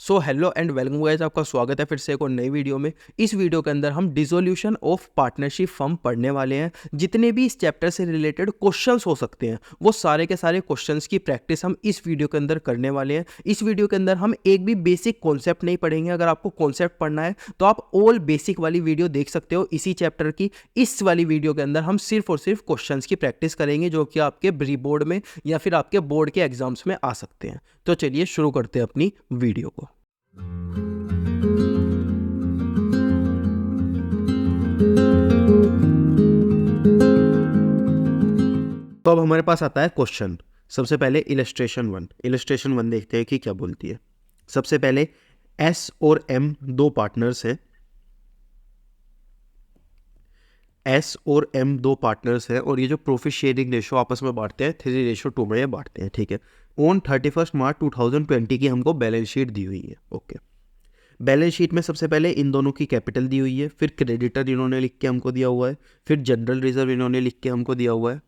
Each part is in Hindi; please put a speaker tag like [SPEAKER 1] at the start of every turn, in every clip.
[SPEAKER 1] So hello and welcome guys, आपका स्वागत है फिर से एक और नई वीडियो में। इस वीडियो के अंदर हम डिसोल्यूशन ऑफ पार्टनरशिप फर्म पढ़ने वाले हैं। जितने भी इस चैप्टर से रिलेटेड क्वेश्चंस हो सकते हैं वो सारे के सारे क्वेश्चंस की प्रैक्टिस हम इस वीडियो के अंदर करने वाले हैं। इस वीडियो के अंदर हम एक भी बेसिक कॉन्सेप्ट नहीं पढ़ेंगे। अगर आपको कॉन्सेप्ट पढ़ना है तो आप ऑल बेसिक वाली वीडियो देख सकते हो इसी चैप्टर की। इस वाली वीडियो के अंदर हम सिर्फ और सिर्फ क्वेश्चन की प्रैक्टिस करेंगे जो कि आपके प्री बोर्ड में या फिर आपके बोर्ड के एग्जाम्स में आ सकते हैं। तो चलिए शुरू करते हैं अपनी वीडियो को। तो अब हमारे पास आता है क्वेश्चन। सबसे पहले इलस्ट्रेशन वन देखते हैं कि क्या बोलती है। सबसे पहले एस और एम दो पार्टनर्स हैं। एस और एम दो पार्टनर्स हैं और ये जो प्रॉफिट शेयरिंग रेशो आपस में बांटते हैं 3:2 में ये बांटते हैं, ठीक है। ऑन 31 मार्च 2020 की हमको बैलेंस शीट दी हुई है। ओके, बैलेंस शीट में सबसे पहले इन दोनों की कैपिटल दी हुई है, फिर क्रेडिटर इन्होंने लिख के हमको दिया हुआ है, फिर जनरल रिजर्व इन्होंने लिख के हमको दिया हुआ है,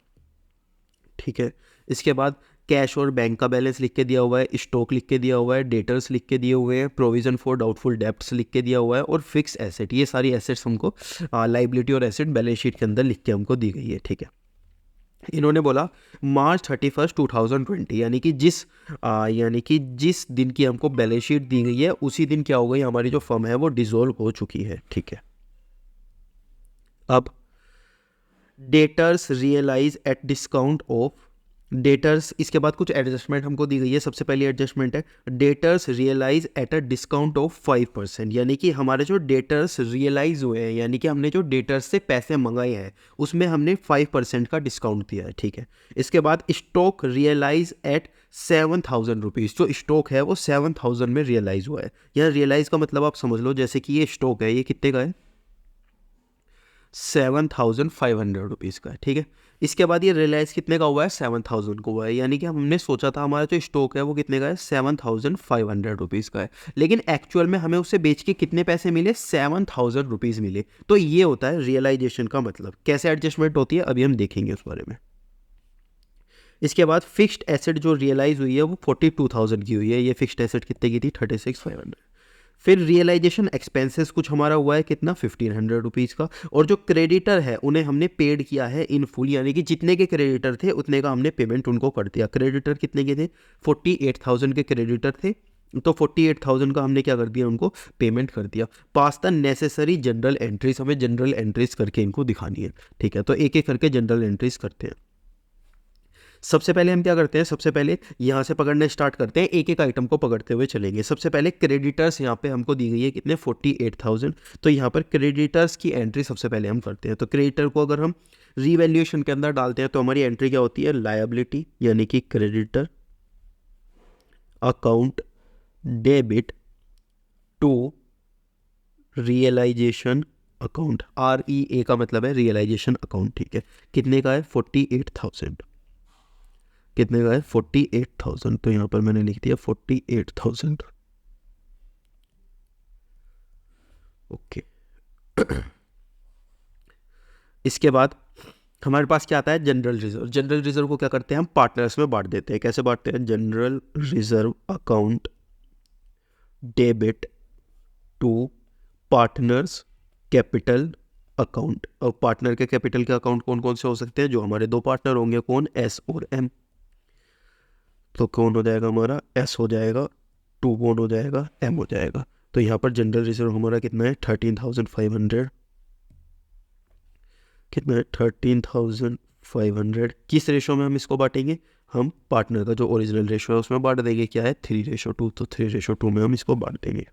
[SPEAKER 1] ठीक है। इसके बाद कैश और बैंक का बैलेंस लिख के दिया हुआ है, स्टॉक लिख के दिया हुआ है, डेटर्स लिख के दिए हुए हैं, प्रोविजन फॉर डाउटफुल डेब्ट्स लिख के दिया हुआ है और फिक्स एसेट, ये सारी एसेट्स हमको लाइबिलिटी और एसेट बैलेंस शीट के अंदर लिख के हमको दी गई है, ठीक है। इन्होंने बोला मार्च 31 2020 यानी कि जिस दिन की हमको बैलेंस शीट दी गई है उसी दिन क्या हो गई, हमारी जो फर्म है वो डिसॉल्व हो चुकी है, ठीक है। अब debtors realise at discount of debtors, इसके बाद कुछ एडजस्टमेंट हमको दी गई है। सबसे पहली एडजस्टमेंट है debtors realise at a discount of 5%, यानी कि हमारे जो डेटर्स रियलाइज हुए हैं यानी कि हमने जो डेटर्स से पैसे मंगाए हैं उसमें हमने 5% का डिस्काउंट दिया है, ठीक है। इसके बाद स्टॉक रियलाइज एट 7,000 रुपीज़, जो स्टॉक है वो 7,000 में रियलाइज हुआ है। यहाँ रियलाइज का मतलब आप समझ लो, जैसे कि ये स्टॉक है, ये कितने का है, 7,500 रुपीज़ का है, ठीक है। इसके बाद ये रियलाइज कितने का हुआ है, 7,000 को हुआ है, यानी कि हमने सोचा था हमारा जो स्टॉक है वो कितने का है, 7,500 रुपीज़ का है, लेकिन एक्चुअल में हमें उससे बेच के कितने पैसे मिले, 7,000 रुपीज़ मिले। तो ये होता है रियलाइजेशन का मतलब। कैसे एडजस्टमेंट होती है अभी हम देखेंगे उस बारे में। इसके बाद फिक्स्ड एसेट जो रियलाइज हुई है वो 42,000 की हुई है। ये फिक्स्ड एसेट कितने की थी, 36,500। फिर रियलाइजेशन एक्सपेंसेस कुछ हमारा हुआ है कितना, 1,500 रुपीज़ का। और जो क्रेडिटर है उन्हें हमने पेड किया है इन फुल, यानी कि जितने के क्रेडिटर थे उतने का हमने पेमेंट उनको कर दिया। क्रेडिटर कितने के थे, 48,000 के क्रेडिटर थे, तो 48,000 का हमने क्या कर दिया, उनको पेमेंट कर दिया। पास द नेसेसरी जनरल एंट्रीज, हमें जनरल एंट्रीज करके इनको दिखानी है, ठीक है। तो एक एक करके जनरल एंट्रीज करते हैं। सबसे पहले हम क्या करते हैं, सबसे पहले यहाँ से पकड़ने स्टार्ट करते हैं, एक एक आइटम को पकड़ते हुए चलेंगे। सबसे पहले क्रेडिटर्स यहाँ पे हमको दी गई है कितने, 48,000। तो यहाँ पर क्रेडिटर्स की एंट्री सबसे पहले हम करते हैं। तो क्रेडिटर को अगर हम रीवैल्यूएशन के अंदर डालते हैं तो हमारी एंट्री क्या होती है, लायबिलिटी यानी कि creditor account debit to realisation account, REA का मतलब है रियलाइजेशन अकाउंट, ठीक है। कितने का है, 48,000। कितने का है, 48,000। तो यहाँ पर मैंने लिख दिया 48,000, ओके। इसके बाद हमारे पास क्या आता है, जनरल रिजर्व। जनरल रिजर्व को क्या करते हैं, हम पार्टनर्स में बांट देते हैं। कैसे बांटते हैं, general reserve account debit to partners capital account. और पार्टनर के कैपिटल के अकाउंट कौन कौन से हो सकते हैं, जो हमारे दो पार्टनर होंगे, कौन, एस और एम। तो कौन हो जाएगा हमारा, एस हो जाएगा, टू कौन हो जाएगा, एम हो जाएगा। तो यहाँ पर जनरल रिजर्व हमारा कितना है, 13,500। कितना है, 13,500। किस रेशो में हम इसको बांटेंगे, हम पार्टनर का जो ओरिजिनल रेशो है उसमें बांट देंगे। क्या है, 3:2। तो 3:2 में हम इसको बांट देंगे।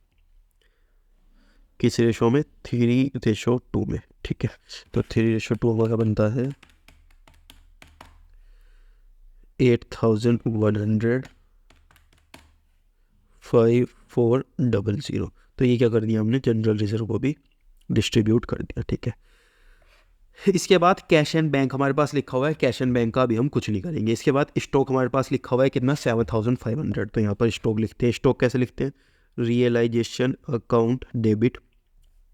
[SPEAKER 1] किस रेशो में, 3:2 में, ठीक है। तो 3:2 हमारा बनता है 8,100, 5,400। तो ये क्या कर दिया हमने, जनरल रिजर्व को भी डिस्ट्रीब्यूट कर दिया, ठीक है। इसके बाद कैश एंड बैंक हमारे पास लिखा हुआ है, कैश एंड बैंक का अभी हम कुछ नहीं करेंगे। इसके बाद स्टॉक हमारे पास लिखा हुआ है कितना, 7,500। तो यहाँ पर स्टॉक लिखते हैं। स्टॉक कैसे लिखते हैं, realisation account debit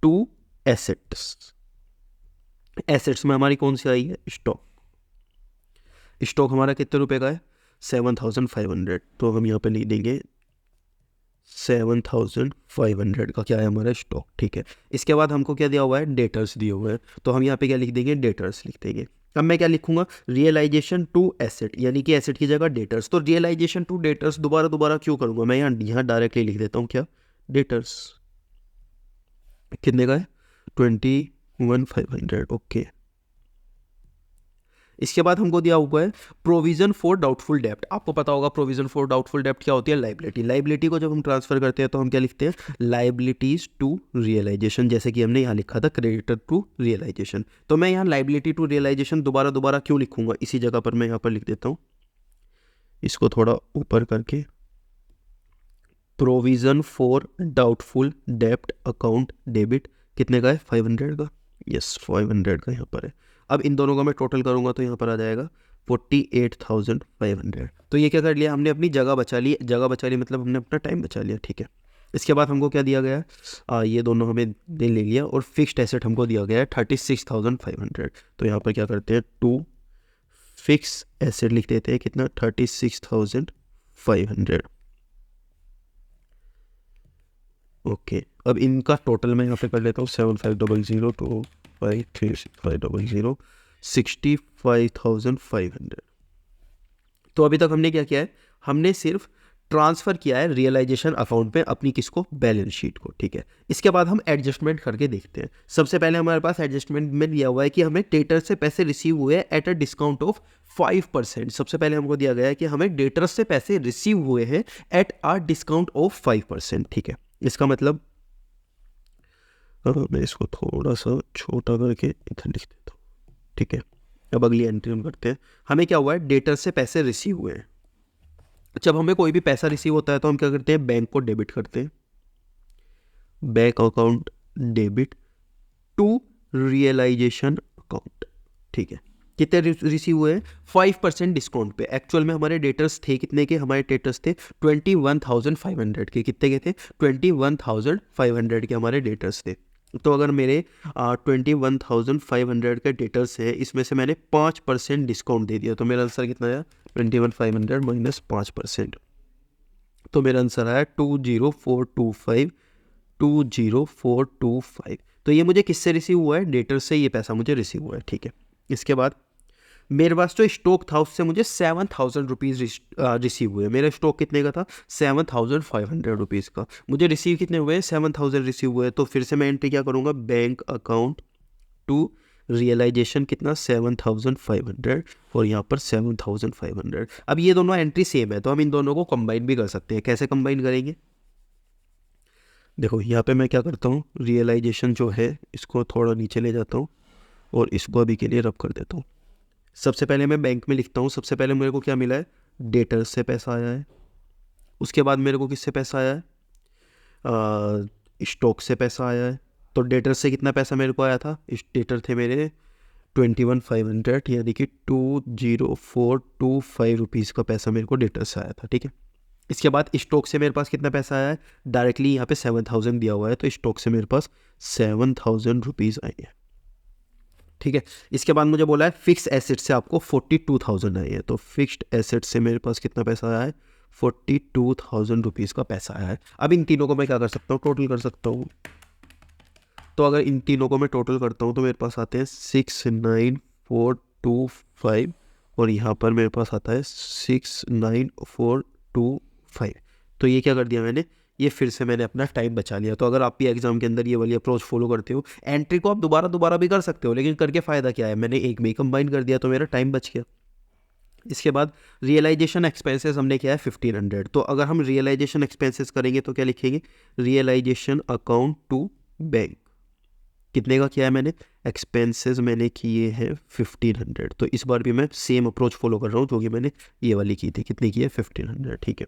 [SPEAKER 1] to assets. Assets में हमारी कौन सी आई है, स्टॉक। स्टॉक हमारा कितने रुपए का है, 7,500। तो हम यहाँ पे लिख देंगे 7,500 का क्या है हमारा स्टॉक, ठीक है। इसके बाद हमको क्या दिया हुआ है, डेटर्स दिए हुए हैं, तो हम यहाँ पे क्या लिख देंगे, डेटर्स लिख देंगे। अब मैं क्या लिखूंगा, रियलाइजेशन टू एसेट, यानी कि एसेट की जगह डेटर्स। तो रियलाइजेशन टू डेटर्स दोबारा दोबारा क्यों करूंगा, मैं यहाँ डायरेक्टली लिख देता हूँ क्या, डेटर्स। कितने का है, 21,500, ओके। इसके बाद हमको दिया हुआ है प्रोविजन फॉर डाउटफुल डेप्ट। आपको पता होगा प्रोविजन फॉर डाउटफुल डेप्ट क्या होती है, लाइबिलिटी। लाइबिलिटी को जब हम ट्रांसफर करते हैं तो हम क्या लिखते हैं, लाइबिलिटीज टू रियलाइजेशन, जैसे कि हमने यहाँ लिखा था क्रेडिटर टू रियलाइजेशन। तो मैं यहाँ लाइबिलिटी टू रियलाइजेशन दोबारा दोबारा क्यों लिखूंगा, इसी जगह पर मैं यहाँ पर लिख देता हूँ, इसको थोड़ा ऊपर करके, प्रोविजन फॉर डाउटफुल डेप्ट अकाउंट डेबिट, कितने का है, 500 का, यस 500 का यहाँ पर है। अब इन दोनों का मैं टोटल करूँगा तो यहाँ पर आ जाएगा 48,500। तो ये क्या कर लिया हमने, अपनी जगह बचा ली, जगह बचा ली मतलब हमने अपना टाइम बचा लिया, ठीक है। इसके बाद हमको क्या दिया गया है, ये दोनों हमें ले लिया, और फिक्स्ड एसेट हमको दिया गया है 36,500। तो यहाँ पर क्या करते हैं, टू फिक्स एसेट लिख देते हैं, कितना, 36,500, ओके। अब इनका टोटल मैं यहाँ पे कर लेता हूँ, 7,500 2 5 3 6,500, 65,500। तो अभी तक हमने क्या किया है, हमने सिर्फ ट्रांसफ़र किया है रियलाइजेशन अकाउंट पे अपनी किसको, बैलेंस शीट को, ठीक है। इसके बाद हम एडजस्टमेंट करके देखते हैं। सबसे पहले हमारे पास एडजस्टमेंट में दिया हुआ है कि हमें डेटर से पैसे रिसीव हुए एट अ डिस्काउंट ऑफ 5%। सबसे पहले हमको दिया गया है कि हमें डेटर से पैसे रिसीव हुए हैं एट अ डिस्काउंट ऑफ 5%, ठीक है। इसका मतलब मैं इसको थोड़ा सा छोटा करके इधर लिख देता हूँ, ठीक है। अब अगली एंट्री हम करते हैं। हमें क्या हुआ है, डेटर से पैसे रिसीव हुए हैं। जब हमें कोई भी पैसा रिसीव होता है तो हम क्या करते हैं, बैंक को डेबिट करते हैं, bank account debit to realisation account, ठीक है। कितने रिसीव हुए हैं, 5% डिस्काउंट पे। एक्चुअल में हमारे डेटर्स थे कितने के, हमारे डेटर्स थे 21,500 के। कितने के थे, 21,500 के हमारे डेटर्स थे। तो अगर मेरे 21,500 के डेटर्स है, इसमें से मैंने 5% डिस्काउंट दे दिया, तो मेरा आंसर कितना आया, 21,500 माइनस 5%। तो मेरा आंसर आया 20425, 20425। तो ये मुझे किससे रिसीव हुआ है, डेटर से ये पैसा मुझे रिसीव हुआ है, ठीक है। इसके बाद मेरे पास जो स्टॉक था उससे मुझे 7,000 रुपीज़ रिसीव हुए। मेरा स्टॉक कितने का था, 7,500 रुपीज़ का। मुझे रिसीव कितने हुए, 7,000 रिसीव हुए। तो फिर से मैं एंट्री क्या करूँगा, बैंक अकाउंट टू रियलाइजेशन, कितना, 7,500, और यहाँ पर 7,500। अब ये दोनों एंट्री सेम है तो हम इन दोनों को कंबाइन भी कर सकते हैं। कैसे कंबाइन करेंगे, देखो यहाँ पे मैं क्या करता हूँ, रियलाइजेशन जो है इसको थोड़ा नीचे ले जाता हूँ और इसको अभी के लिए रब कर देता हूँ। सबसे पहले मैं बैंक में लिखता हूँ, सबसे पहले मेरे को क्या मिला है, डेटर्स से पैसा आया है। उसके बाद मेरे को किससे पैसा आया है, स्टॉक से पैसा आया है। तो डेटर से कितना पैसा मेरे को आया था, इस डेटर थे मेरे 21,500, यानी कि 20425 रुपीज़ का पैसा मेरे को डेटर से आया था, ठीक है। इसके बाद स्टॉक से मेरे पास कितना पैसा आया है, डायरेक्टली यहाँ पे 7,000 दिया हुआ है, तो स्टॉक से मेरे पास 7,000 रुपीज़ आए हैं, ठीक है। इसके बाद मुझे बोला है फिक्स एसेट से आपको 42,000 आई है। तो फिक्स्ड एसेट से मेरे पास कितना पैसा आया है, 42,000 रुपीज़ का पैसा आया है। अब इन तीनों को मैं क्या कर सकता हूँ, टोटल कर सकता हूँ। तो अगर इन तीनों को मैं टोटल करता हूँ तो मेरे पास आते हैं 69425, और यहाँ पर मेरे पास आता है 69425। तो ये क्या कर दिया मैंने, ये फिर से मैंने अपना टाइम बचा लिया। तो अगर आप भी एग्जाम के अंदर ये वाली अप्रोच फॉलो करते हो, एंट्री को आप दोबारा दोबारा भी कर सकते हो, लेकिन करके फ़ायदा क्या है, मैंने एक में ही कंबाइन कर दिया तो मेरा टाइम बच गया। इसके बाद रियलाइजेशन एक्सपेंसेस हमने किया है 1,500। तो अगर हम रियलाइजेशन एक्सपेंसेस करेंगे तो क्या लिखेंगे, रियलाइजेशन अकाउंट टू बैंक, कितने का किया है मैंने, एक्सपेंसेस मैंने किए हैं 1,500। तो इस बार भी मैं सेम अप्रोच फॉलो कर रहा हूँ जो कि मैंने ये वाली की थी, कितनी की है, 1,500, ठीक है।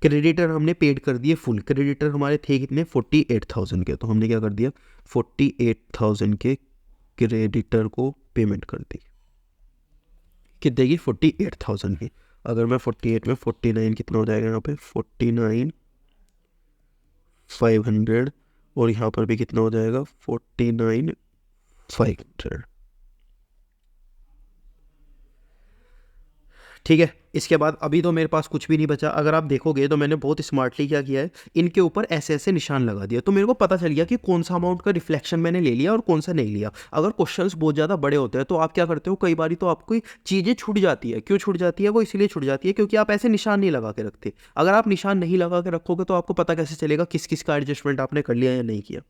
[SPEAKER 1] क्रेडिटर हमने पेड कर दिए फुल। क्रेडिटर हमारे थे कितने, 48,000 के। तो हमने क्या कर दिया, 48,000 के क्रेडिटर को पेमेंट कर दी। कितने की, 48,000 की। अगर मैं 48 में 49 कितना हो जाएगा यहाँ पे, 49,500, और यहाँ पर भी कितना हो जाएगा, 49,500, ठीक है। इसके बाद अभी तो मेरे पास कुछ भी नहीं बचा। अगर आप देखोगे तो मैंने बहुत स्मार्टली क्या किया है, इनके ऊपर ऐसे ऐसे निशान लगा दिया, तो मेरे को पता चल गया कि कौन सा अमाउंट का रिफ्लेक्शन मैंने ले लिया और कौन सा नहीं लिया। अगर क्वेश्चंस बहुत ज़्यादा बड़े होते हैं तो आप क्या करते हो, कई बार तो आपको चीज़ें छूट जाती है। क्यों छूट जाती है? वो इसलिए छूट जाती है क्योंकि आप ऐसे निशान नहीं लगा के रखते। अगर आप निशान नहीं लगा के रखोगे तो आपको पता कैसे चलेगा किस किस का एडजस्टमेंट आपने कर लिया या नहीं किया।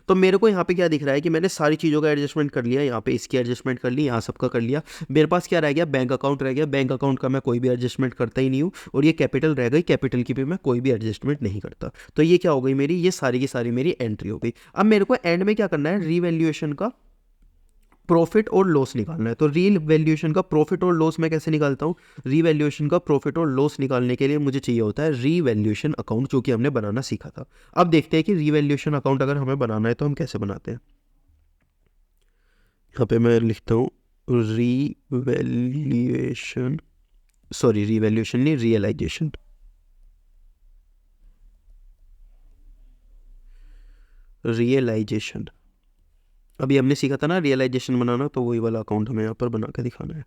[SPEAKER 1] तो मेरे को यहाँ पे क्या दिख रहा है कि मैंने सारी चीज़ों का एडजस्टमेंट कर लिया, यहाँ पे इसकी एडजस्टमेंट कर ली, यहाँ सबका कर लिया। मेरे पास क्या रह गया? बैंक अकाउंट रह गया। बैंक अकाउंट का मैं कोई भी एडजस्टमेंट करता ही नहीं हूँ। और ये कैपिटल रह गई, कैपिटल की भी मैं कोई भी एडजस्टमेंट नहीं करता। तो ये क्या हो गई मेरी? ये सारी की सारी मेरी एंट्री हो गई। अब मेरे को एंड में क्या करना है? रीवैल्यूएशन का प्रॉफिट और लॉस निकालना है। तो रीवैल्यूएशन का प्रॉफिट और लॉस मैं कैसे निकालता हूँ? रीवैल्यूएशन का प्रॉफिट और लॉस निकालने के लिए मुझे चाहिए होता है रीवैल्यूएशन अकाउंट, जो कि हमने बनाना सीखा था। अब देखते हैं कि रीवैल्यूएशन अकाउंट अगर हमें बनाना है तो हम कैसे बनाते हैं। यहाँ पे मैं लिखता हूँ रीवैल्यूएशन, सॉरी रीवैल्यूएशन नहीं, रियलाइजेशन। रियलाइजेशन अभी हमने सीखा था ना रियलाइजेशन बनाना, तो वही वाला अकाउंट हमें यहाँ पर बना के दिखाना है।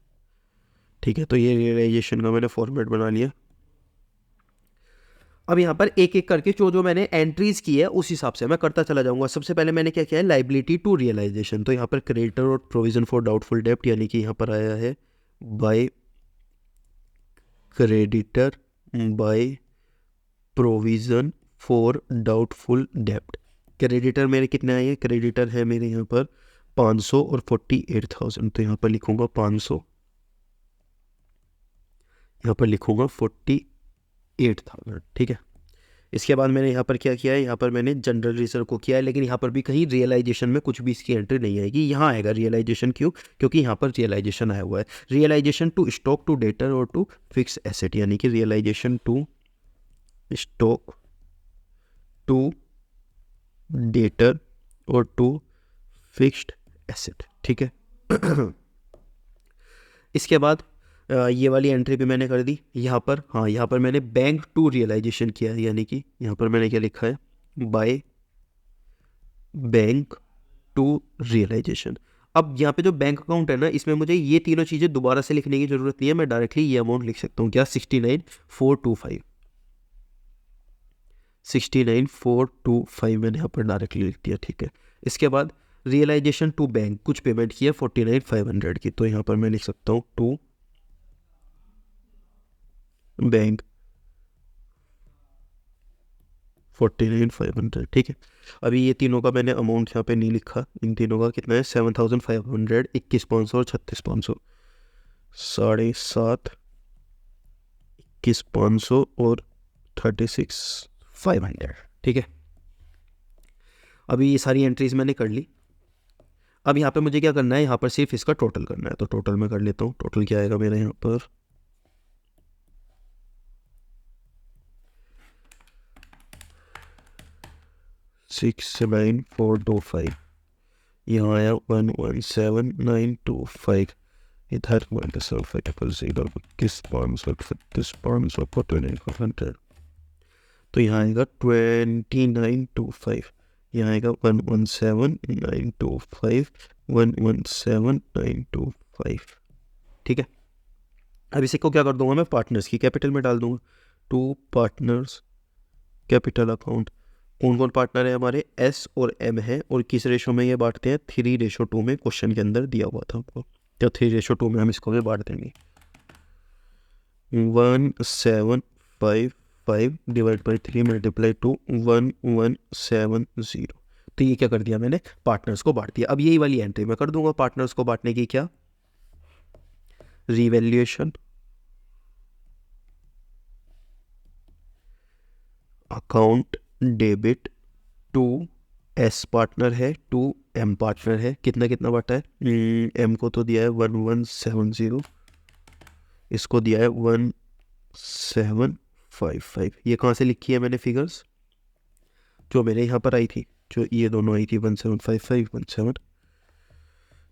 [SPEAKER 1] ठीक है, तो ये रियलाइजेशन का मैंने फॉर्मेट बना लिया। अब यहाँ पर एक एक करके जो जो मैंने एंट्रीज की है उस हिसाब से मैं करता चला जाऊंगा। सबसे पहले मैंने क्या किया है? Liability to realisation. तो यहाँ पर क्रेडिटर और प्रोविजन फॉर डाउटफुल डेप्ट, यानी कि यहाँ पर आया है by creditor by provision for doubtful डेप्ट। क्रेडिटर मेरे कितने आए हैं? क्रेडिटर है मेरे यहाँ पर 500 और 48,000। तो यहाँ पर लिखूंगा 500, यहाँ पर लिखूंगा 48,000। ठीक है, इसके बाद मैंने यहाँ पर क्या किया है? यहाँ पर मैंने जनरल रिजर्व को किया है, लेकिन यहाँ पर भी कहीं रियलाइजेशन में कुछ भी इसकी एंट्री नहीं आएगी। यहाँ आएगा रियलाइजेशन। क्यों? क्योंकि यहाँ पर रियलाइजेशन आया हुआ है। Realisation to stock, to debtor और टू फिक्स एसेट, यानी कि realisation to stock, to debtor और टू फिक्स्ड एसेट। ठीक है इसके बाद ये वाली एंट्री भी मैंने कर दी यहाँ पर। हाँ, यहाँ पर मैंने बैंक टू रियलाइजेशन किया है, यानी कि यहाँ पर मैंने क्या लिखा है? By bank to realisation. अब यहाँ पे जो बैंक अकाउंट है ना, इसमें मुझे ये तीनों चीज़ें दोबारा से लिखने की जरूरत नहीं है। मैं डायरेक्टली ये अमाउंट लिख सकता हूँ। क्या? 69,425। 69,425 मैंने यहाँ पर डायरेक्टली लिख दिया। ठीक है, इसके बाद रियलाइजेशन टू बैंक, कुछ पेमेंट की है 49,500 की। तो यहाँ पर मैं लिख सकता हूँ टू बैंक 49,500। ठीक है, अभी ये तीनों का मैंने अमाउंट यहाँ पे नहीं लिखा। इन तीनों का कितना है? 7,500, 21,500 और 36,500। 7,500, 21,500 और 36,500। ठीक है, अभी ये सारी एंट्रीज मैंने कर ली। अब यहाँ पे मुझे क्या करना है? यहाँ पर सिर्फ इसका टोटल करना है। तो टोटल मैं कर लेता हूँ। टोटल क्या आएगा मेरा यहाँ पर? 69,425। यहाँ आया 117,925। इधर 1,7,500, 21,500, 36,500, 49,500। तो यहाँ आएगा 29,225। यहाँ आएगा 117,925, 117,925। ठीक है, अब इसी को क्या कर दूंगा मैं? पार्टनर्स की कैपिटल में डाल दूंगा। To partners capital account. कौन कौन पार्टनर है हमारे? एस और एम है। और किस रेशो में ये बांटते हैं? 3:2 में क्वेश्चन के अंदर दिया हुआ था हमको। तो 3:2 में हम इसको भी बांट देंगे। 1,755 डिवाइड बाई 3 मल्टीप्लाई टू 1,170। तो ये क्या कर दिया मैंने? पार्टनर्स को बांट दिया। अब यही वाली एंट्री मैं कर दूंगा पार्टनर्स को बांटने की। क्या? Revaluation account debit to S partner है, टू एम पार्टनर है। कितना कितना बांटा है? एम को तो दिया है 1,170, इसको दिया है 1,755। ये कहाँ से लिखी है मैंने फिगर्स? जो मेरे यहाँ पर आई थी, जो ये दोनों आई थी 1,755,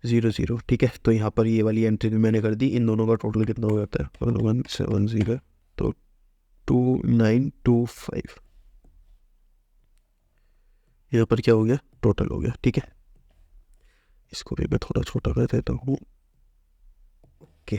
[SPEAKER 1] 1,700। ठीक है, तो यहाँ पर ये वाली एंट्री भी मैंने कर दी। इन दोनों का टोटल कितना हो जाता है? 1,700, तो 2,925। यहाँ पर क्या हो गया? टोटल हो गया। ठीक है, इसको भी मैं थोड़ा छोटा कर देता हूँ। ओके,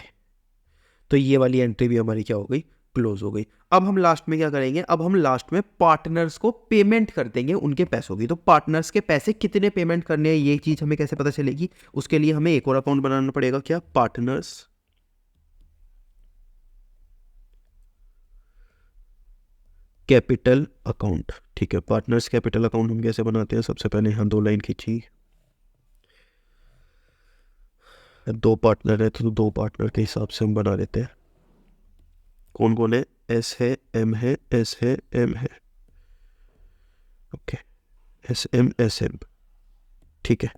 [SPEAKER 1] तो ये वाली एंट्री भी हमारी क्या हो गई, क्लोज हो गई। अब हम लास्ट में क्या करेंगे, अब हम लास्ट में पार्टनर्स को पेमेंट कर देंगे उनके पैसों की। तो पार्टनर्स के पैसे कितने पेमेंट करने हैं ये चीज़ हमें कैसे पता चलेगी, उसके लिए हमें एक और अकाउंट बनाना पड़ेगा, क्या, पार्टनर्स कैपिटल अकाउंट। ठीक है, पार्टनर्स कैपिटल अकाउंट हम कैसे बनाते हैं, सबसे पहले यहाँ 2 लाइन खींची, 2 पार्टनर है तो 2 पार्टनर के हिसाब से हम बना लेते हैं। कौन कौन है, एस है, एम है, एस है, एम है, ओके, एस एम। ठीक है,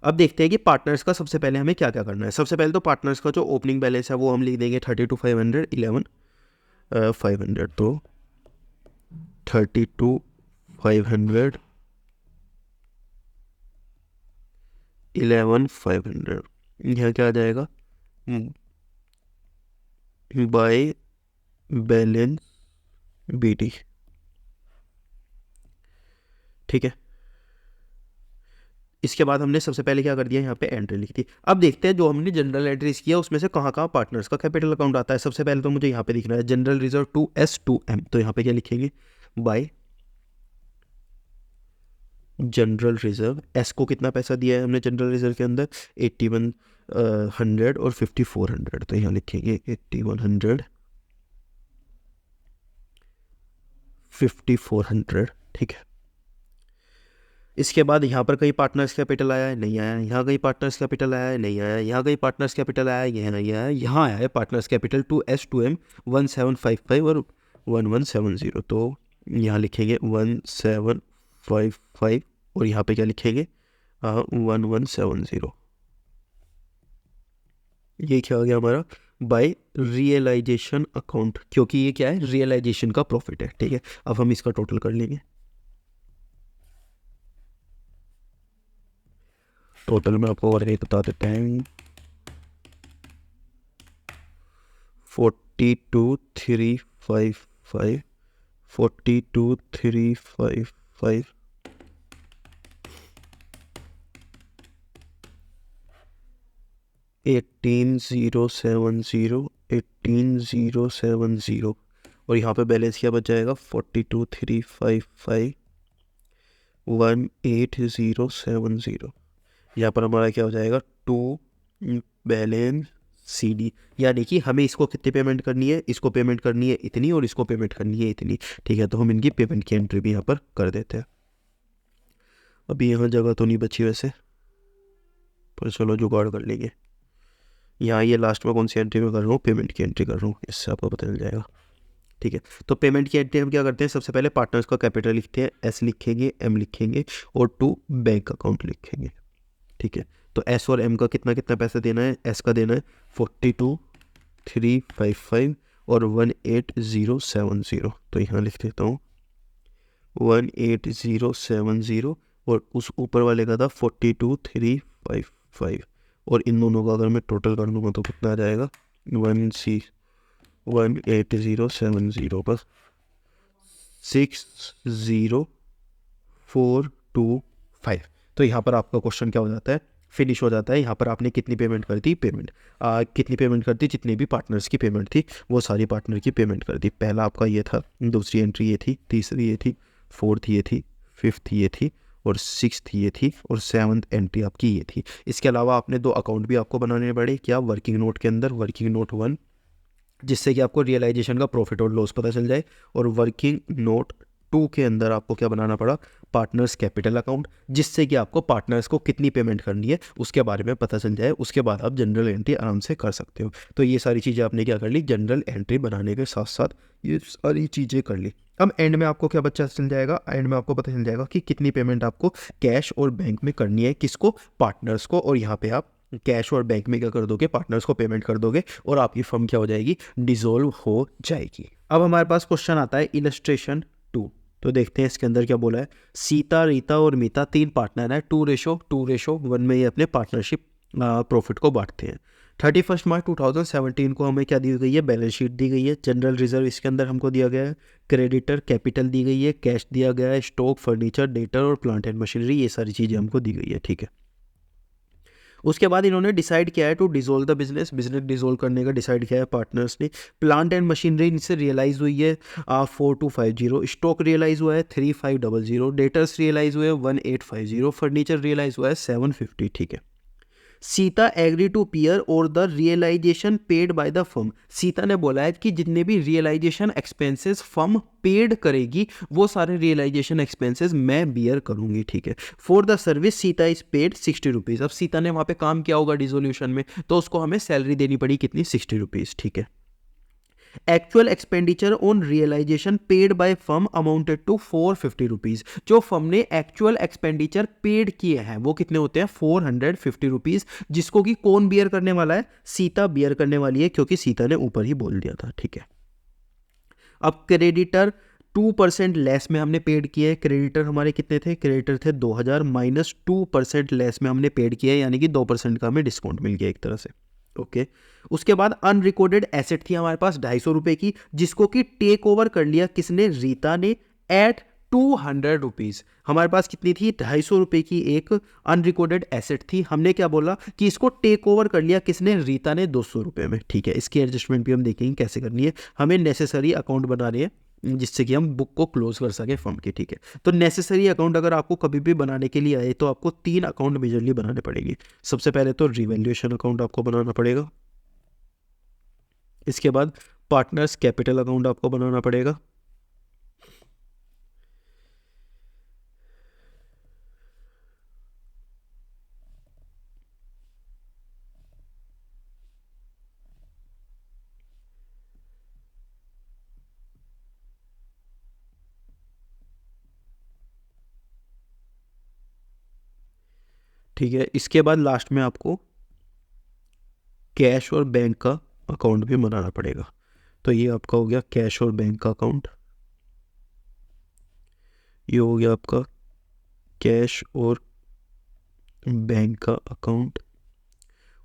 [SPEAKER 1] अब देखते हैं कि पार्टनर्स का सबसे पहले हमें क्या क्या करना है। सबसे पहले तो पार्टनर्स का जो ओपनिंग बैलेंस है वो हम लिख देंगे 32,500, 11,500, तो 32,500, 11,500, यहाँ क्या आ जाएगा, बाय बैलेंस BT। ठीक है, इसके बाद हमने सबसे पहले क्या कर दिया, यहाँ पे एंट्री लिख दी। अब देखते हैं जो हमने जनरल एंट्रीज किया उसमें से कहाँ कहाँ पार्टनर्स का कैपिटल अकाउंट आता है। सबसे पहले तो मुझे यहाँ पे दिखना है जनरल रिजर्व 2S2M, तो यहाँ पे क्या लिखेंगे, बाय जनरल रिजर्व। एस को कितना पैसा दिया है हमने जनरल रिजर्व के अंदर, 8100 और 5400, तो यहाँ लिखेंगे 8100, 5400। ठीक है, इसके बाद यहाँ पर कई पार्टनर्स कैपिटल आया है, नहीं आया, यहाँ कई पार्टनर्स कैपिटल आया है, नहीं आया, यहाँ कई पार्टनर्स कैपिटल आया है, यहाँ नहीं आया, यहाँ आया है पार्टनर्स कैपिटल 2S2M 1755 और 1170, तो यहाँ लिखेंगे 1755 और यहाँ पे क्या लिखेंगे 1170। ये क्या हो गया हमारा, बाय रियलाइजेशन अकाउंट, क्योंकि ये क्या है, रियलाइजेशन का प्रॉफिट है। ठीक है, अब हम इसका टोटल कर लेंगे। टोटल में आपको और एक बता देते हैं, 42,355, 42,355, 18,070, 18,070 और यहाँ पे बैलेंस क्या बच जाएगा, 42,355, 18,070। यहाँ पर हमारा क्या हो जाएगा, 2 बैलेंस CD, यानी कि हमें इसको कितनी पेमेंट करनी है, इसको पेमेंट करनी है इतनी और इसको पेमेंट करनी है इतनी। ठीक है, तो हम इनकी पेमेंट की एंट्री भी यहाँ पर कर देते हैं। अभी यहाँ जगह तो नहीं बची वैसे, पर चलो जुगाड़ कर लेंगे। यहाँ ये लास्ट में कौन सी एंट्री में कर रहा हूँ, पेमेंट की एंट्री कर रहा हूँ, इससे आपको पता चल जाएगा। ठीक है, तो पेमेंट की एंट्री हम क्या करते हैं, सबसे पहले पार्टनर्स का कैपिटल लिखते हैं, S लिखेंगे, M लिखेंगे और 2 बैंक अकाउंट लिखेंगे। ठीक है, तो S और M का कितना कितना पैसा देना है, S का देना है 42,355 और 18,070, तो यहाँ लिख देता हूँ 18,070 और उस ऊपर वाले का था 42,355 और इन दोनों का अगर मैं टोटल कर लूँगा तो कितना आ जाएगा, 18,070 पर 60,425। तो यहाँ पर आपका क्वेश्चन क्या हो जाता है, फिनिश हो जाता है। यहाँ पर आपने कितनी पेमेंट कर दी, कितनी पेमेंट कर दी, जितने भी पार्टनर्स की पेमेंट थी वो सारी पार्टनर की पेमेंट कर दी। पहला आपका ये था, दूसरी एंट्री ये थी, तीसरी ये थी, फोर्थ ये थी, फिफ्थ ये थी और सिक्स्थ ये थी और 7th एंट्री आपकी ये थी। इसके अलावा आपने 2 अकाउंट भी आपको बनाने पड़े, क्या, वर्किंग नोट के अंदर वर्किंग नोट 1, जिससे कि आपको रियलाइजेशन का प्रॉफिट और लॉस पता चल जाए, और वर्किंग नोट 2 के अंदर आपको क्या बनाना पड़ा, पार्टनर्स कैपिटल अकाउंट, जिससे कि आपको पार्टनर्स को कितनी पेमेंट करनी है उसके बारे में पता चल जाए। उसके बाद आप जनरल एंट्री आराम से कर सकते हो। तो ये सारी चीज़ें आपने क्या कर ली, जनरल एंट्री बनाने के साथ साथ ये सारी चीज़ें कर ली। अब एंड में आपको क्या पता चल जाएगा, एंड में आपको पता चल जाएगा कि कितनी पेमेंट आपको कैश और बैंक में करनी है, किसको, पार्टनर्स को, और यहाँ पे आप कैश और बैंक में क्या कर दोगे, पार्टनर्स को पेमेंट कर दोगे और आपकी फर्म क्या हो जाएगी, डिसॉल्व हो जाएगी। अब हमारे पास क्वेश्चन आता है इलस्ट्रेशन 2, तो देखते हैं इसके अंदर क्या बोला है। सीता, रीता और मीता 3 पार्टनर हैं, 2:1 में ये अपने पार्टनरशिप प्रॉफिट को बांटते हैं। 31 मार्च 2017 को हमें क्या दी गई है, बैलेंस शीट दी गई है, जनरल रिजर्व इसके अंदर हमको दिया गया है, क्रेडिटर कैपिटल दी गई है, कैश दिया गया है, स्टॉक, फर्नीचर, डेटर और प्लांट एंड मशीनरी, ये सारी चीज़ें हमको दी गई है। ठीक है, उसके बाद इन्होंने डिसाइड किया है to dissolve the business, business dissolve करने का डिसाइड किया है पार्टनर्स ने। प्लांट एंड मशीनरी इनसे रियलाइज हुई है 4250, स्टॉक रियलाइज हुआ है 3500, डेटर्स रियलाइज हुए 1850, फर्नीचर रियलाइज हुआ है 750। ठीक है। सीता एग्री टू पियर और the realisation paid by the firm. Sita ने बोला है कि जितने भी रियलाइजेशन एक्सपेंसेस फर्म पेड करेगी वो सारे रियलाइजेशन एक्सपेंसेस मैं बियर करूंगी। ठीक है। For the service Sita is paid 60 rupees. अब सीता ने वहां पे काम किया होगा डिसोल्यूशन में, तो उसको हमें सैलरी देनी पड़ी कितनी, 60 रुपीज़। ठीक है। Actual expenditure on realisation paid by firm amounted to 450 rupees. जो फर्म ने एक्चुअल एक्सपेंडिचर पेड किए हैं वो कितने होते हैं, 450 रुपीज़, जिसको कि कौन बियर करने वाला है, सीता बियर करने वाली है, क्योंकि सीता ने ऊपर ही बोल दिया था। ठीक है। अब क्रेडिटर 2% लेस में हमने पेड किए। क्रेडिटर हमारे कितने थे, क्रेडिटर थे 2000 माइनस 2% लेस में हमने पेड किया, यानी कि 2% का हमें डिस्काउंट मिल गया एक तरह से। ओके। उसके बाद अनरिकॉर्डेड एसेट थी हमारे पास 250 रुपये की, जिसको कि टेक ओवर कर लिया किसने, रीता ने, एट 200 रुपीज़। हमारे पास कितनी थी, 250 रुपये की एक अनरिकॉर्डेड एसेट थी। हमने क्या बोला कि इसको टेक ओवर कर लिया किसने, रीता ने, 200 रुपये में। ठीक है। इसकी एडजस्टमेंट भी हम देखेंगे कैसे करनी है। हमें नेसेसरी अकाउंट बना रहे हैं जिससे कि हम बुक को क्लोज कर सके फर्म की। ठीक है। तो नेसेसरी अकाउंट अगर आपको कभी भी बनाने के लिए आए तो आपको 3 अकाउंट मेजरली बनाने पड़ेंगे। सबसे पहले तो रिवैल्यूएशन अकाउंट आपको बनाना पड़ेगा। इसके बाद पार्टनर्स कैपिटल अकाउंट आपको बनाना पड़ेगा। ठीक है। इसके बाद लास्ट में आपको कैश और बैंक का अकाउंट भी बनाना पड़ेगा। तो ये आपका हो गया कैश और बैंक का अकाउंट, ये हो गया आपका कैश और बैंक का अकाउंट,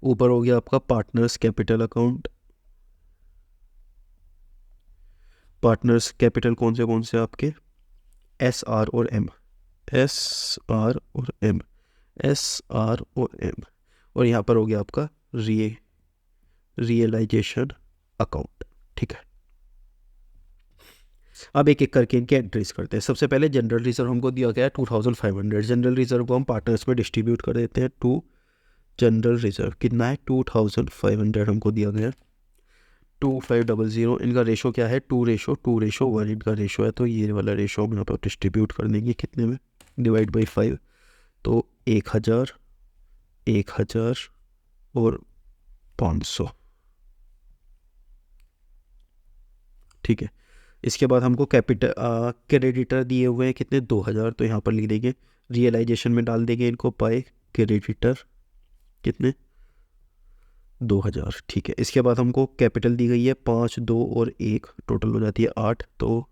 [SPEAKER 1] ऊपर हो गया आपका partners capital account. Partners capital कौन से आपके, एस आर और एम, एस आर और एम, एस आर और एम, और यहाँ पर हो गया आपका रियलाइजेशन अकाउंट। ठीक है। अब एक एक करके इनके एंट्रीज करते हैं। सबसे पहले जनरल रिजर्व हमको दिया गया है 2500। जनरल रिजर्व को हम पार्टनर्स में डिस्ट्रीब्यूट कर देते हैं। टू जनरल रिजर्व कितना है, 2500 हमको दिया गया है। 2500, इनका रेशो क्या है, 2:1 इनका रेशो है। तो ये वाला रेशो हम यहाँ पर डिस्ट्रीब्यूट कर देंगे कितने में, डिवाइड बाई 5। तो 1000, 1000 और 500। ठीक है। इसके बाद हमको कैपिटल क्रेडिटर दिए हुए हैं कितने, 2000, तो यहाँ पर लिख देंगे, रियलाइजेशन में डाल देंगे इनको, बाय क्रेडिटर कितने, 2000। ठीक है। इसके बाद हमको कैपिटल दी गई है 5, 2 और 1, टोटल हो जाती है 8। तो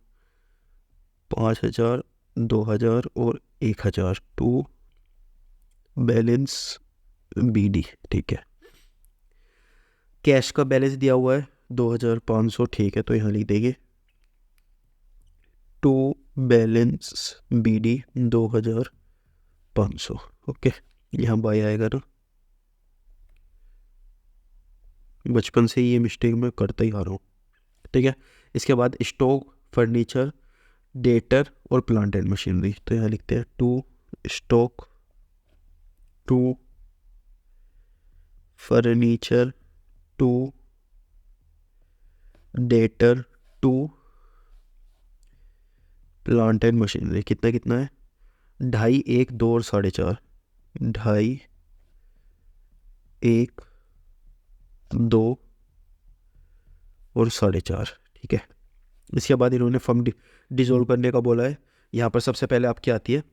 [SPEAKER 1] 5000, 2000 और 1000 टू बैलेंस BD। ठीक है। कैश का बैलेंस दिया हुआ है 2500। ठीक है। तो यहाँ लिख देंगे टू बैलेंस BD 2500। ओके। यहाँ बाय आएगा ना, बचपन से ये मिस्टेक मैं करता ही आ रहा हूँ। ठीक है। इसके बाद स्टॉक, फर्नीचर, डेटर और प्लांट एंड मशीनरी। तो यहाँ लिखते हैं to stock, to furniture, to debtor, to plant and machinery. कितना कितना है, 2.5, 1, 2 और 4.5, 2.5, 1, 2 और 4.5। ठीक है। इसके बाद इन्होंने फर्म डिसॉल्व करने का बोला है। यहाँ पर सबसे पहले आपकी आती है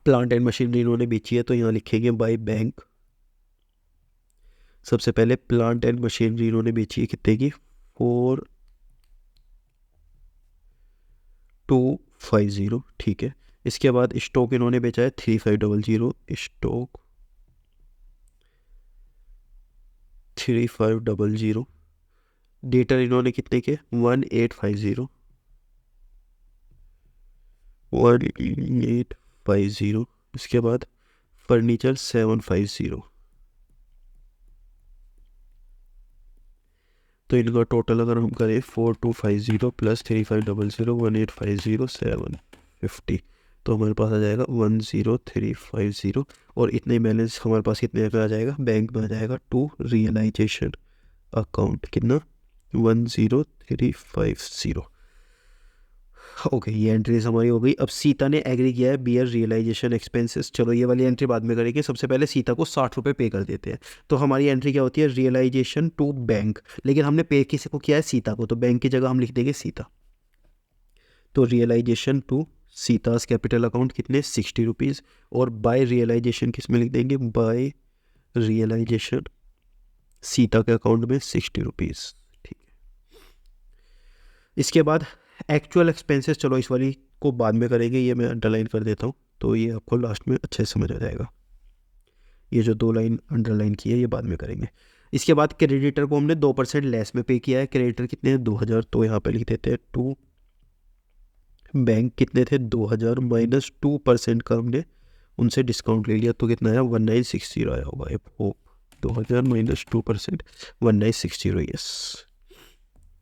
[SPEAKER 1] प्लांट एंड मशीनरी इन्होंने बेची है, तो यहाँ लिखेंगे बाय बैंक। सबसे पहले प्लांट एंड मशीनरी इन्होंने बेची है कितने की, 4250। ठीक है। इसके बाद स्टॉक इन्होंने बेचा है 3500, स्टॉक 3500। डेटर इन्होंने कितने के, 1850, 1850। इसके बाद फर्नीचर 750, तो इनका टोटल अगर हम करें 4250 प्लस 3500 1850750, तो हमारे पास आ जाएगा 10350, और इतने बैलेंस हमारे पास कितने पे आ जाएगा, बैंक में आ जाएगा टू रियलाइजेशन अकाउंट, कितना 10350। ओके, ये एंट्रीज हमारी हो गई। अब सीता ने एग्री किया है बियर रियलाइजेशन एक्सपेंसेस। चलो ये वाली एंट्री बाद में करेंगे, सबसे पहले सीता को 60 रुपये पे कर देते हैं। तो हमारी एंट्री क्या होती है, रियलाइजेशन टू बैंक, लेकिन हमने पे किसी को किया है, सीता को, तो बैंक की जगह हम लिख देंगे सीता। तो रियलाइजेशन टू सीतास कैपिटल अकाउंट कितने 60 रुपीज़, और बाय रियलाइजेशन किस में लिख देंगे, बाय रियलाइजेशन सीता के अकाउंट में 60 रुपीज़। ठीक है, इसके बाद एक्चुअल एक्सपेंसेस, चलो इस वाली को बाद में करेंगे, ये मैं अंडरलाइन कर देता हूँ, तो ये आपको लास्ट में अच्छे से समझ आ जाएगा। ये जो 2 लाइन अंडरलाइन की है ये बाद में करेंगे। इसके बाद क्रेडिटर को हमने 2% लेस में पे किया है, क्रेडिटर कितने हैं 2000, तो यहाँ पे लिख देते हैं टू बैंक कितने थे 2000 माइनस 2% का हमने उनसे डिस्काउंट ले लिया, तो कितना आया 1960 आया होगा। I hope 2000 minus 2% 1960, yes.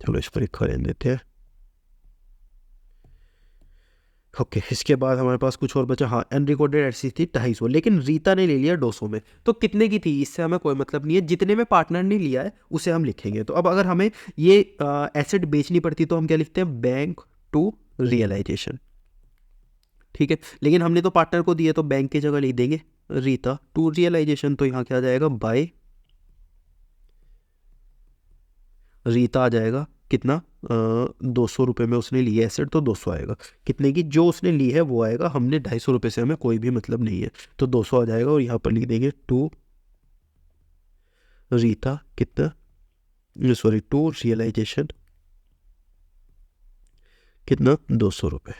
[SPEAKER 1] चलो इस पर लिखा रहने देते हैं। ओके, इसके बाद हमारे पास कुछ और बचा, हाँ अनरिकॉर्डेड एसेट थी 250, लेकिन रीता ने ले लिया 200 में, तो कितने की थी इससे हमें कोई मतलब नहीं है, जितने में पार्टनर ने लिया है उसे हम लिखेंगे। तो अब अगर हमें ये एसेट बेचनी पड़ती तो हम क्या लिखते हैं, बैंक टू रियलाइजेशन, ठीक है, लेकिन हमने तो पार्टनर को दिए तो बैंक की जगह लिख देंगे रीता टू रियलाइजेशन। तो यहाँ क्या आ जाएगा, बाय रीता आ जाएगा कितना, 200 रुपये में उसने ली है एसेट, तो 200 आएगा। कितने की जो उसने ली है वो आएगा, हमने 250 रुपये से हमें कोई भी मतलब नहीं है, तो 200 आ जाएगा। और यहाँ पर लिख देंगे टू रीता कितना, सॉरी टू रियलाइजेशन कितना 200 रुपये।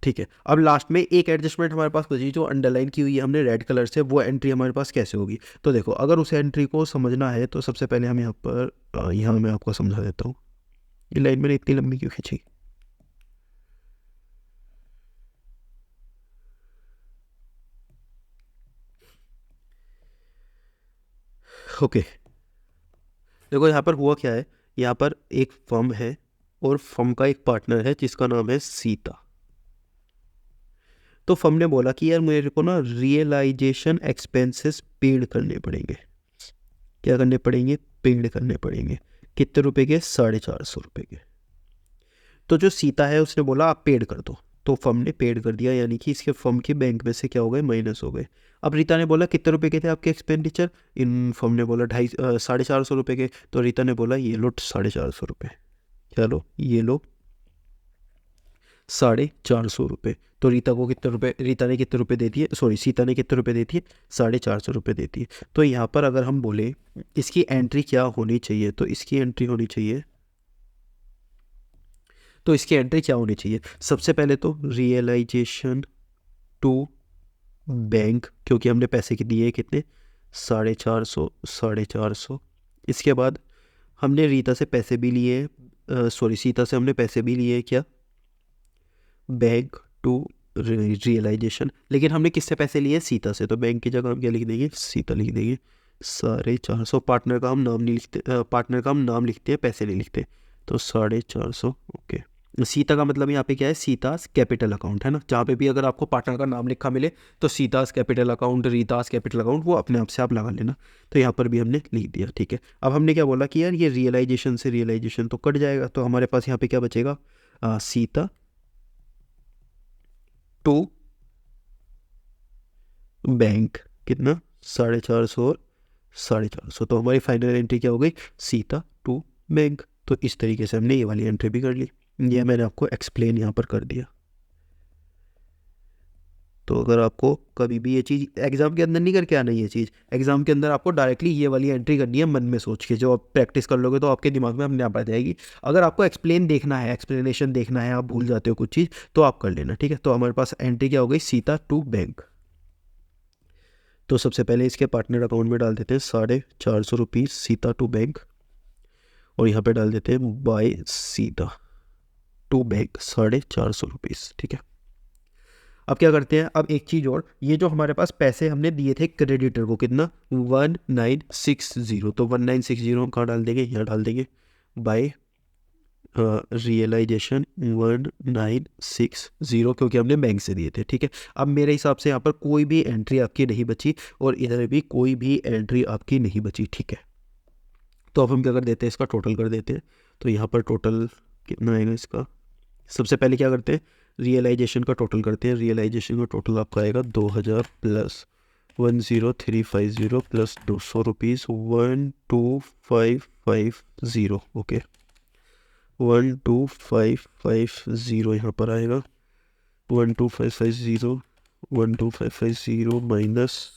[SPEAKER 1] ठीक है, अब लास्ट में एक एडजस्टमेंट हमारे पास बची जो अंडरलाइन की हुई है हमने रेड कलर से, वो एंट्री हमारे पास कैसे होगी। तो देखो, अगर उस एंट्री को समझना है तो सबसे पहले हम यहाँ पर यहाँ मैं आपको समझा देता हूँ, ये लाइन मैंने इतनी लंबी क्यों खींची। ओके, देखो यहाँ पर हुआ क्या है, यहाँ पर एक फर्म है और फर्म का एक पार्टनर है जिसका नाम है सीता। तो फर्म ने बोला कि यार मेरे को ना रियलाइजेशन एक्सपेंसेस पेड करने पड़ेंगे। क्या करने पड़ेंगे, पेड करने पड़ेंगे। कितने रुपए के, 450 रुपये के। तो जो सीता है उसने बोला आप पेड कर दो, तो फर्म ने पेड कर दिया, यानी कि इसके फर्म के बैंक में से क्या हो गए, माइनस हो गए। अब रीता ने बोला कितने रुपए के थे आपके एक्सपेंडिचर, इन फर्म ने बोला 450 रुपये के, तो रीता ने बोला ये लो 450 रुपये, चलो ये लो 450 रुपये। तो रीता को कितने रुपए, रीता ने कितने रुपए दे दिए, सॉरी सीता ने कितने रुपए दे दिए, 450 रुपये दे दिए। तो यहाँ पर अगर हम बोले इसकी एंट्री क्या होनी चाहिए, तो इसकी एंट्री होनी चाहिए, तो इसकी एंट्री क्या होनी चाहिए, सबसे पहले तो रियलाइजेशन टू बैंक, क्योंकि हमने पैसे की दिए कितने 450 इसके बाद हमने रीता से पैसे भी लिए, सॉरी सीता से हमने पैसे भी लिए क्या, बैंक टू रियलाइजेशन, लेकिन हमने किससे पैसे लिए, सीता से, तो बैंक की जगह हम क्या लिख देंगे, सीता लिख देंगे 450। पार्टनर का हम नाम नहीं लिखते, पार्टनर का हम नाम लिखते हैं, पैसे नहीं लिखते, तो 450। ओके, सीता का मतलब यहाँ पे क्या है, सीतास कैपिटल अकाउंट है ना, जहाँ पे भी अगर आपको पार्टनर का नाम लिखा मिले तो सीतास कैपिटल अकाउंट, रीतास कैपिटल अकाउंट, वो अपने आप से आप लगा लेना। तो यहाँ पर भी हमने लिख दिया, ठीक है। अब हमने क्या बोला कि यार ये रियलाइजेशन से रियलाइजेशन तो कट जाएगा, तो हमारे पास यहाँ पे क्या बचेगा, सीता टू बैंक कितना 450 और 450, तो हमारी फाइनल एंट्री क्या हो गई, सीता टू बैंक। तो इस तरीके से हमने ये वाली एंट्री भी कर ली, ये मैंने आपको एक्सप्लेन यहाँ पर कर दिया। तो अगर आपको कभी भी ये चीज़ एग्जाम के अंदर नहीं करके आना, ये चीज़ एग्जाम के अंदर आपको डायरेक्टली ये वाली एंट्री करनी है मन में सोच के, जो आप प्रैक्टिस कर लोगे तो आपके दिमाग में अपने आप आ जाएगी। अगर आपको एक्सप्लेन देखना है, एक्सप्लेनेशन देखना है, आप भूल जाते हो कुछ चीज़, तो आप कर लेना, ठीक है। तो हमारे पास एंट्री क्या हो गई, सीता टू बैंक। तो सबसे पहले इसके पार्टनर अकाउंट में डाल देते हैं 450 सीता टू बैंक, और यहाँ पे डाल देते हैं by Sita to bank 450 rupees, ठीक है। अब क्या करते हैं, अब एक चीज़ और, ये जो हमारे पास पैसे हमने दिए थे क्रेडिटर को कितना 1960, तो 1960 हम कहाँ डाल देंगे, यहाँ डाल देंगे बाय रियलाइजेशन 1960, क्योंकि हमने बैंक से दिए थे। ठीक है, अब मेरे हिसाब से यहाँ पर कोई भी एंट्री आपकी नहीं बची और इधर भी कोई भी एंट्री आपकी नहीं बची। ठीक है, तो अब हम क्या कर देते हैं, इसका टोटल कर देते हैं। तो यहाँ पर टोटल कितना आएगा इसका, सबसे पहले क्या करते हैं, रियलाइजेशन का टोटल करते हैं। रियलाइजेशन का टोटल आपका आएगा 2000 प्लस 10350 प्लस 200 रुपीज़ 12550। ओके, 12550 यहाँ पर आएगा, 12550 12550 माइनस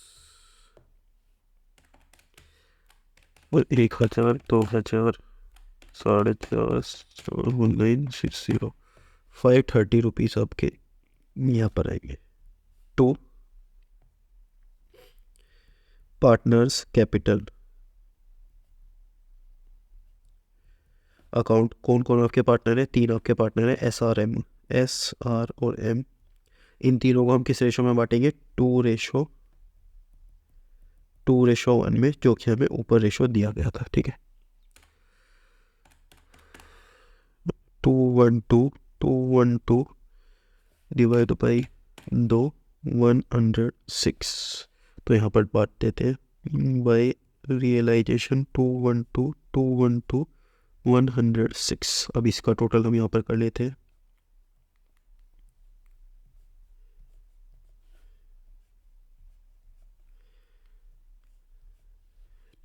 [SPEAKER 1] 1000 2000 4.5 1960 530 रुपीज़ आपके यहाँ पर आएंगे। टू पार्टनर्स कैपिटल अकाउंट, कौन कौन आपके पार्टनर है, तीन आपके पार्टनर है, SR और M। इन तीनों को हम किस रेशो में बांटेंगे, 2:1 में, जो कि हमें ऊपर रेशो दिया गया था। ठीक है, 212 डिवाइड बाई 106, तो यहाँ पर बांट देते हैं बाई रियलाइजेशन 212 106। अब इसका टोटल हम यहाँ पर कर लेते हैं।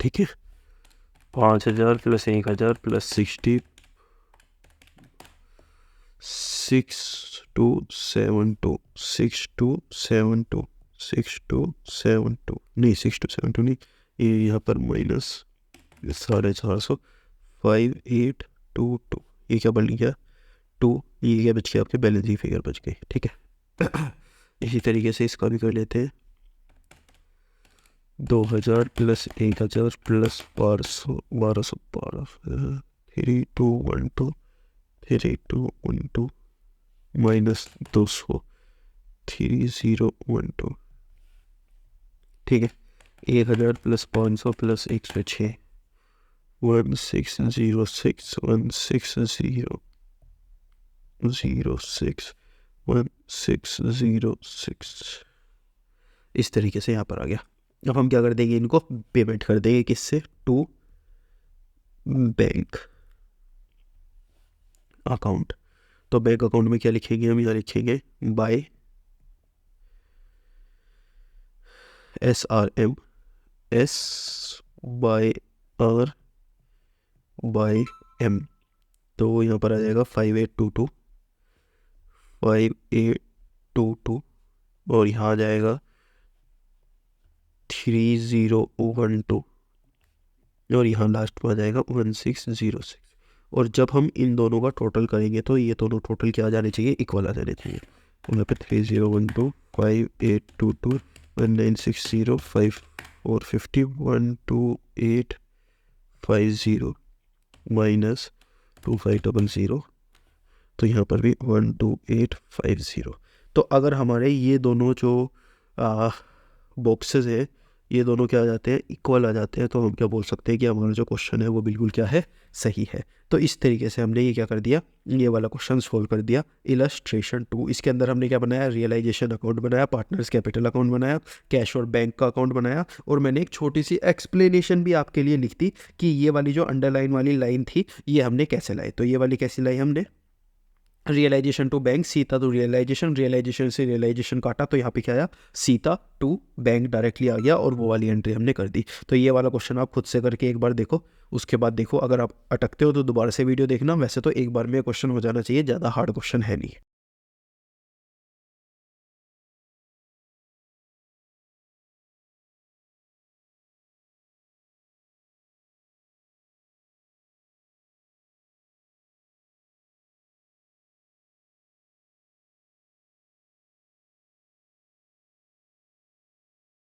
[SPEAKER 1] ठीक है, 5000 प्लस 1000 प्लस 60 6272 6272 नहीं 6272 नहीं, ये यहाँ पर माइनस 450 5822, ये क्या बन गया 2, ये क्या बच गया आपके बैलेंस ही फिगर बच गई। ठीक है, इसी तरीके से इसका भी कर लेते हैं। 2000 प्लस 1000 प्लस 1212 3212 माइनस 200 3012। ठीक है, 1000 प्लस 500 प्लस 106 1606 1606 इस तरीके से यहाँ पर आ गया। अब हम क्या कर देंगे, इनको पेमेंट कर देंगे किससे, टू बैंक अकाउंट। तो बैंक अकाउंट में क्या लिखेंगे, हम यहाँ लिखेंगे by SRM by R by M, तो यहाँ पर आ जाएगा 5822 और यहाँ आ जाएगा 3012 और यहाँ लास्ट में आ जाएगा 1606। और जब हम इन दोनों का टोटल करेंगे तो ये दोनों टोटल क्या आ जाने चाहिए, इक्वल आ जाने चाहिए। यहाँ पे 3012 5822 1960 5450 12850 माइनस 2500, तो यहाँ पर भी 12850। तो अगर हमारे ये दोनों जो बॉक्सेस है ये दोनों क्या आ जाते हैं, इक्वल आ जाते हैं, तो हम क्या बोल सकते हैं कि हमारा जो क्वेश्चन है वो बिल्कुल क्या है, सही है। तो इस तरीके से हमने ये क्या कर दिया, ये वाला क्वेश्चन सोल्व कर दिया। इलस्ट्रेशन 2, इसके अंदर हमने क्या बनाया, रियलाइजेशन अकाउंट बनाया, पार्टनर्स कैपिटल अकाउंट बनाया, कैश और बैंक का अकाउंट बनाया, और मैंने एक छोटी सी एक्सप्लेनेशन भी आपके लिए लिख दी कि ये वाली जो अंडरलाइन वाली लाइन थी ये हमने कैसे लाई। तो ये वाली कैसी लाई हमने, realisation to bank, Sita to realisation से रियलाइजेशन काटा तो यहाँ पे क्या आया, सीता टू बैंक डायरेक्टली आ गया और वो वाली एंट्री हमने कर दी। तो ये वाला क्वेश्चन आप खुद से करके एक बार देखो, उसके बाद देखो अगर आप अटकते हो तो दोबारा से वीडियो देखना। वैसे तो एक बार में क्वेश्चन हो जाना चाहिए, ज़्यादा हार्ड क्वेश्चन है नहीं।